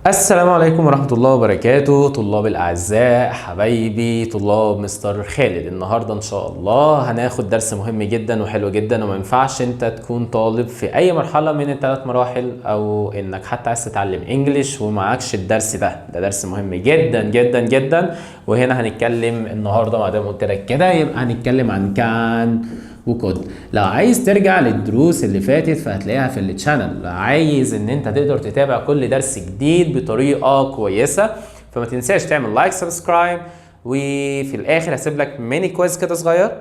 السلام عليكم ورحمة الله وبركاته. طلاب الأعزاء حبايبي طلاب مستر خالد، النهاردة إن شاء الله هناخد درس مهم جدا وحلو جدا، وما ينفعش أنت تكون طالب في أي مرحلة من الثلاث مراحل أو إنك حتى عايز تتعلم إنجليش ومعكش الدرس ده درس مهم جدا جدا جدا. وهنا هنتكلم النهاردة، ما دام قلت لك كده يبقى هنتكلم عن كان وكود. لو عايز ترجع للدروس اللي فاتت فهتلاقيها في التشانل. لو عايز ان انت تقدر تتابع كل درس جديد بطريقه كويسه فما تنساش تعمل لايك سبسكرايب، وفي الاخر هسيب لك ميني كويز كده صغير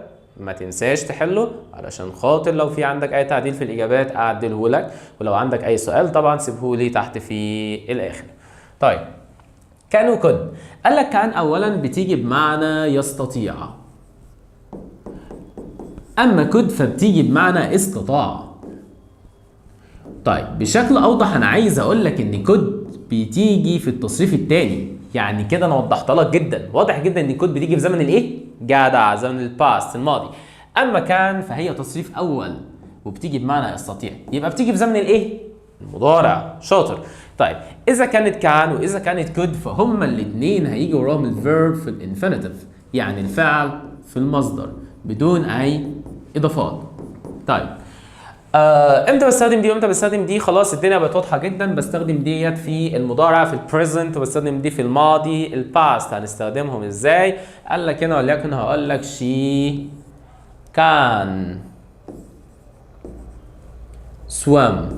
ما تنساش تحله علشان خاطر لو في عندك اي تعديل في الاجابات اعدله لك، ولو عندك اي سؤال طبعا سيبه لي تحت في الاخر. طيب كان وكود، قال لك كان اولا بتيجي بمعنى يستطيع، اما كود فبتيجي بمعنى استطاع. طيب بشكل اوضح انا عايز اقول لك ان كود بتيجي في التصريف الثاني، يعني كده انا وضحت لك جدا، واضح جدا ان كود بتيجي في زمن الايه؟ جدع، زمن الباست الماضي. اما كان فهي تصريف اول وبتيجي بمعنى استطيع، يبقى بتيجي في زمن الايه؟ المضارع. شاطر. طيب اذا كانت كان واذا كانت كود فهما الاثنين هيجي وراهم الفيرب في الانفينيتيف، يعني الفعل في المصدر بدون اي اضافات. طيب امتى بستخدم دي وامتى بستخدم دي؟ خلاص الدنيا بقت واضحه جدا. بستخدم ديت في المضارع في البريزنت، وبستخدم دي في الماضي الباست. هنستخدمهم ازاي؟ قال لك هنا وليكن هقول لك she can swim،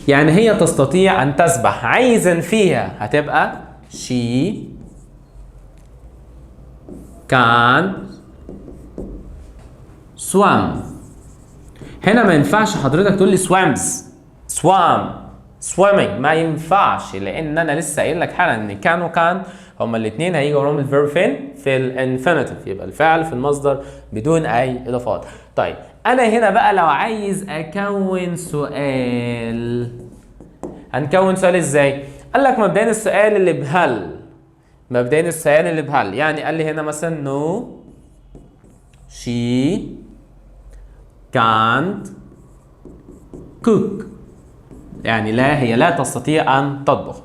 يعني هي تستطيع ان تسبح. عايزا فيها هتبقى she can swim. هنا ما ينفعش حضرتك تقول لي swims swimming، ما ينفعش، لان انا لسه قايل لك حالا ان كان وكان هما الاثنين هيجوا وراهم الفيرب فين؟ في الانفينيتيف، يبقى الفعل في المصدر بدون اي اضافات. طيب انا هنا بقى لو عايز اكون سؤال، هنكون سؤال ازاي؟ قال لك مبدئيا السؤال اللي بهل، مبدئيا السؤال اللي بهل، يعني قال لي هنا مثلا no she can't cook، يعني لا هي لا تستطيع ان تطبخ.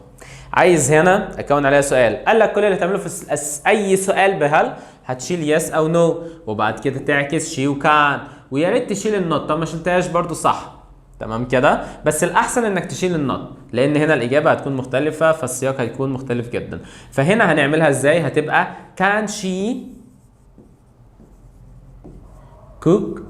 عايز هنا اكون عليها سؤال، قال لك كل اللي هتعمله في اي سؤال بهل هتشيل يس او نو وبعد كده تعكس شي وكان، ويا ريت تشيل النوت. طب ما شلتهاش برضو صح، تمام كده، بس الاحسن انك تشيل النوت لان هنا الاجابه هتكون مختلفه فالسياق هيكون مختلف جدا. فهنا هنعملها ازاي؟ هتبقى can she cook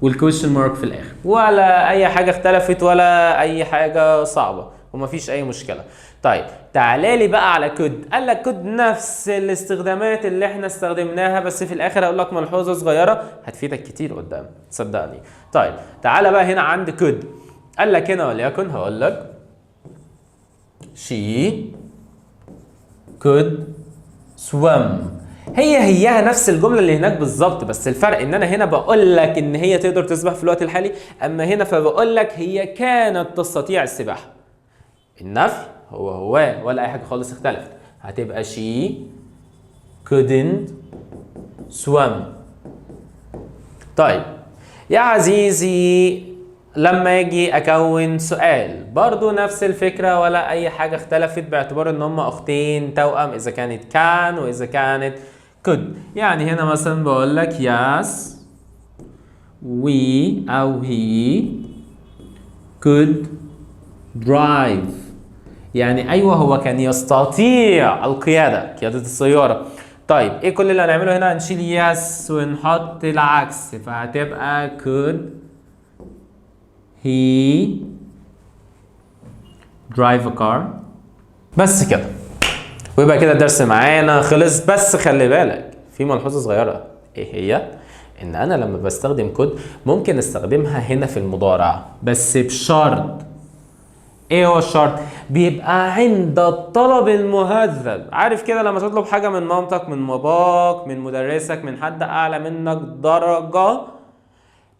والكويشن مارك في الاخر، ولا اي حاجه اختلفت ولا اي حاجه صعبه ومفيش اي مشكله. طيب تعالى لي بقى على كود. قال لك كود نفس الاستخدامات اللي احنا استخدمناها، بس في الاخر هقول لك ملحوظه صغيره هتفيدك كتير قدام صدقني. طيب تعالى بقى هنا عند كود. قال لك هنا وليكن هقول لك she could swim، هيها نفس الجمله اللي هناك بالظبط، بس الفرق ان انا هنا بقول لك ان هي تقدر تسبح في الوقت الحالي، اما هنا فبقول لك هي كانت تستطيع السباحه. النفي هو ولا اي حاجه خالص اختلفت، هتبقى she couldn't swim. طيب يا عزيزي لما اجي اكون سؤال برضو نفس الفكره ولا اي حاجه اختلفت، باعتبار ان هما اختين توأم اذا كانت كان واذا كانت could. يعني هنا مثلا بقول لك yes we او he could drive، يعني ايوه هو كان يستطيع القياده، قياده السياره. طيب ايه كل اللي هنعمله هنا؟ هنشيل yes ونحط العكس، فهتبقى could he drive a car. بس كده ويبقى كده الدرس معانا خلص. بس خلي بالك في ملحوظه صغيره، ايه هي؟ ان انا لما بستخدم كود ممكن استخدمها هنا في المضارع بس بشرط. ايه هو الشرط؟ بيبقى عند الطلب المهذب. عارف كده لما تطلب حاجه من مامتك من باباك من مدرسك من حد اعلى منك درجه،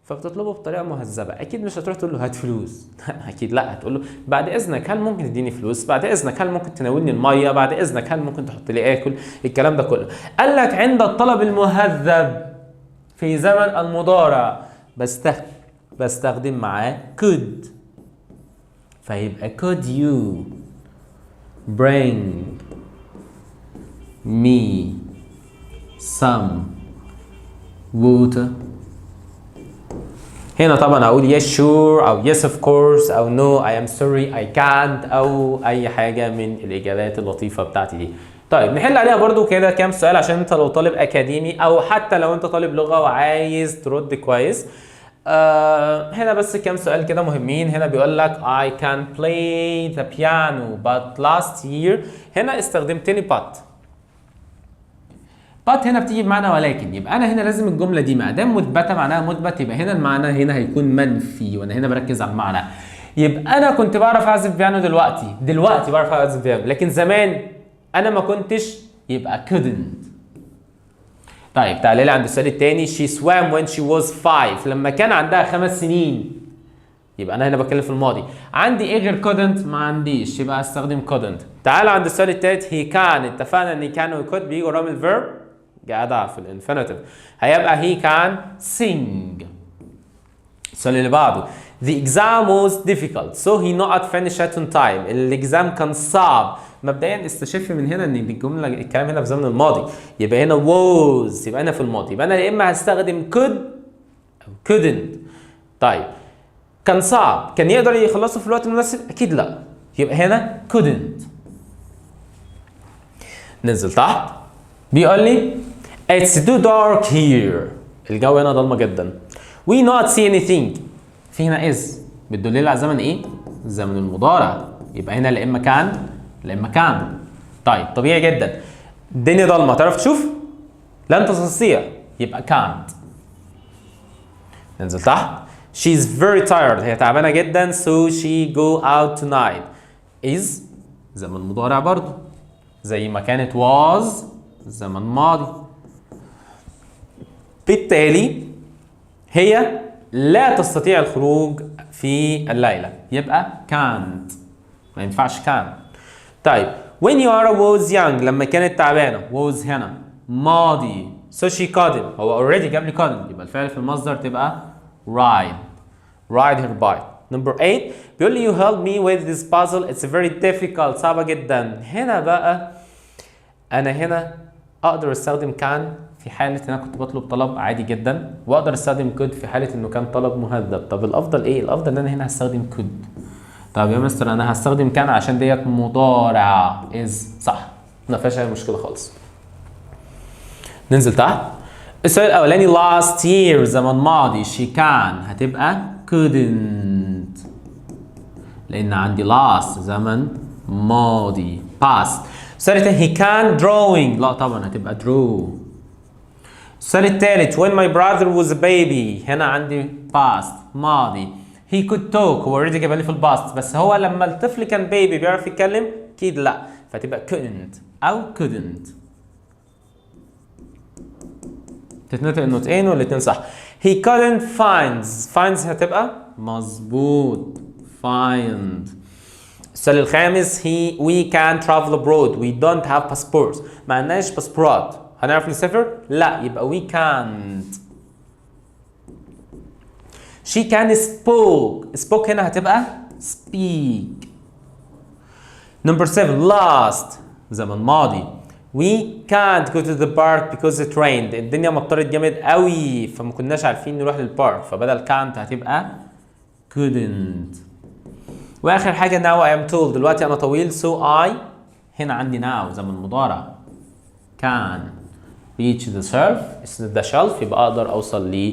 فبتطلبه بطريقه مهذبه، اكيد مش هتروح تقول له هات فلوس اكيد لا، هتقول له بعد اذنك هل ممكن تديني فلوس، بعد اذنك هل ممكن تناولني الميه، بعد اذنك هل ممكن تحط لي اكل، الكلام ده كله. قال لك عند الطلب المهذب في زمن المضارع بستخدم معاه could. فيبقى could you bring me some water. هنا طبعا هقول yes sure او yes of course او no I am sorry I can't او اي حاجه من الاجابات اللطيفه بتاعتي دي. طيب نحل عليها برضو كده كام سؤال عشان انت لو طالب اكاديمي او حتى لو انت طالب لغه وعايز ترد كويس. هنا بس كام سؤال كده مهمين. هنا بيقول لك I can play the piano but last year. هنا استخدمت لي but. but هنا بتيجي بمعنى ولكن، يبقى انا هنا لازم الجمله دي ما دام مثبته معناها مثبت، يبقى هنا المعنى هنا هيكون منفي، وانا هنا بركز على المعنى. يبقى انا كنت بعرف اعزف بيانو دلوقتي بعرف اعزف بيانو، لكن زمان انا ما كنتش، يبقى couldn't. طيب تعالى لي عند السؤال الثاني. she swam when she was 5. لما كان عندها 5 سنين. يبقى انا هنا بتكلم في الماضي. عندي ايه غير couldn't؟ ما عنديش، يبقى هستخدم couldn't. تعال عند السؤال الثالث. he can. اتفقنا ان كان و could بيجوا وراهم الفيرب جدع في الانفينيتيف، هيبقى he can sing. السؤال اللي بعده. the exam was difficult so he not finished it on time. الاكزام كان صعب. مبدئيا استشف من هنا ان الجمله الكلام هنا في زمن الماضي، يبقى هنا was، يبقى انا في الماضي، يبقى انا يا اما هستخدم could او couldn't. طيب كان صعب، كان يقدر يخلصه في الوقت المناسب؟ اكيد لا، يبقى هنا couldn't. ننزل تحت بيقول لي it's too dark here. الجو هنا ضلمه جدا. we not see anything. في هنا is بتدل على زمن ايه؟ زمن المضارع، يبقى هنا لا اما كان لا اما كان. طيب طبيعي جدا الدنيا ضلمه، تعرف تشوف؟ لن تستطيع، يبقى can't. ننزل تحت. she's very tired. هي تعبانه جدا so she go out tonight. is زمن مضارع برضو زي ما كانت was زمن ماضي. بالتالي هي لا تستطيع الخروج في الليلة، يبقى can't، ما ينفعش كان. طيب when Yara was young. لما كانت تعبانة. was هنا ماضي so she couldn't. هو already جاب لي couldn't، يبقى الفعل في المصدر تبقى ride her bike. number 8 بيقول لي you help me with this puzzle it's very difficult. صعبة جدا. هنا بقى أنا هنا أقدر أستخدم كان في حالة أنا كنت بطلب طلب عادي جدا، وأقدر أستخدم could في حالة إنه كان طلب مهذب. طب الأفضل إيه؟ الأفضل إن أنا هنا هستخدم could. طب يا مستر أنا هستخدم كان عشان ديت مضارع is صح، ما فيهاش أي مشكلة خالص. ننزل تحت. السؤال الأولاني last year زمن ماضي she can هتبقى couldn't، لأن عندي last زمن ماضي past. السؤال الثاني he can drawing. لا طبعا هتبقى draw. السؤال الثالث when my brother was a baby. هنا عندي past ماضي. he could talk. هو already جابها لي في الباست، بس هو لما الطفل كان بيبي بيعرف يتكلم؟ اكيد لا، فتبقى couldn't او couldn't. تتنطق النطقين والاثنين صح. he couldn't finds هتبقى مظبوط find. السؤال الخامس we can travel abroad we don't have passports. ما عندناش باسبورات، هنعرف نسافر؟ لا، يبقى we can't. she can spoke هنا هتبقى speak. number 7 last زمن ماضي. we can't go to the park because it rained. الدنيا مطرت جامد قوي فما كناش عارفين نروح للبارك، فبدل can't هتبقى couldn't. واخر حاجه now I am tall. دلوقتي انا طويل so I هنا عندي now زمن مضارع can reach the shelf. اسند the shelf يبقى اقدر اوصل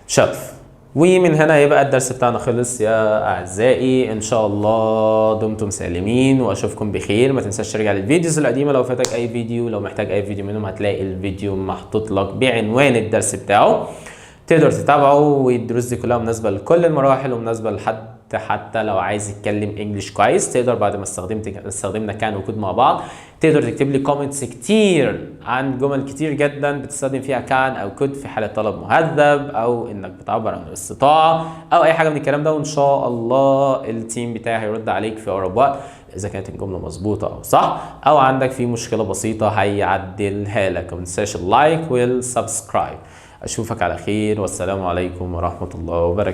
للشلف. ومن هنا يبقى الدرس بتاعنا خلص يا اعزائي. ان شاء الله دمتم سالمين واشوفكم بخير. ما تنساش ترجع للفيديوز القديمه لو فاتك اي فيديو، لو محتاج اي فيديو منهم هتلاقي الفيديو محطوط لك بعنوان الدرس بتاعه، تقدر تتابعه. والدروس دي كلها مناسبه لكل المراحل ومناسبه لحد حتى لو عايز يتكلم انجلش كويس. تقدر بعد ما استخدمنا كان وكود مع بعض تقدر تكتب لي كومنتس كتير عن جمل كتير جدا بتستخدم فيها كان او كود في حاله طلب مهذب او انك بتعبر عن الاستطاعه او اي حاجه من الكلام ده، وان شاء الله التيم بتاعي هيرد عليك في اقرب وقت اذا كانت الجمله مظبوطه او صح، او عندك في مشكله بسيطه هيعدلها لك. وما تنساش اللايك والسبسكرايب. اشوفك على خير والسلام عليكم ورحمه الله وبركاته.